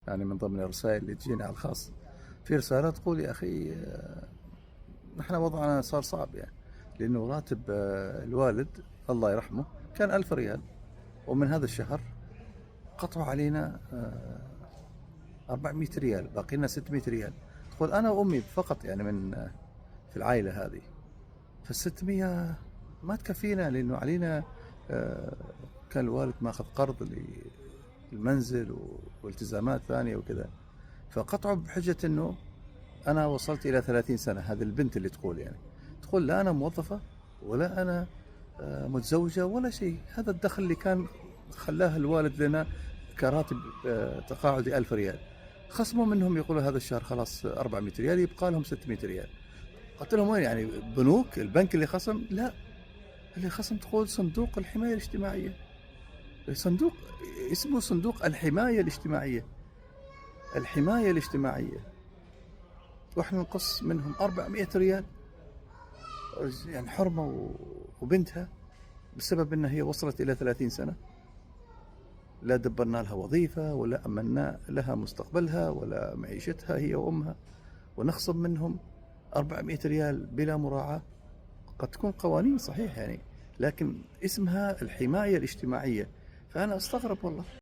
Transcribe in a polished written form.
يعني من ضمن الرسائل اللي تجينا على الخاص في رسالة تقول يا أخي نحن وضعنا صار صعب يعني، لأنه راتب الوالد الله يرحمه كان 1000 ريال، ومن هذا الشهر قطعوا علينا 400 ريال، باقي لنا 600 ريال. تقول أنا وأمي فقط يعني من في العائلة هذه، فال600 ما تكفينا، لأنه علينا آه، كان الوالد ماخذ قرض للمنزل والتزامات ثانية وكذا. فقطعوا بحجة أنه أنا وصلت إلى 30 سنة. هذه البنت اللي تقول يعني، تقول لا أنا موظفة ولا أنا متزوجة ولا شيء، هذا الدخل اللي كان خلاه الوالد لنا كراتب تقاعدي 1000 ريال، خصموا منهم يقولوا هذا الشهر خلاص 400 ريال، يبقى لهم 600 ريال. قلت لهم وين يعني بنوك البنك اللي خصم؟ لا، اللي خصم تقول صندوق الحماية الاجتماعية، صندوق اسمه صندوق الحماية الاجتماعية، الحماية الاجتماعية، واحنا نقص منهم 400 ريال، يعني حرمة وبنتها بسبب انها هي وصلت الى 30 سنة، لا دبرنا لها وظيفة ولا أمنا لها مستقبلها ولا معيشتها هي وأمها، ونخصم منهم 400 ريال بلا مراعاة. قد تكون قوانين صحيح يعني، لكن اسمها الحماية الاجتماعية، فأنا أستغرب والله.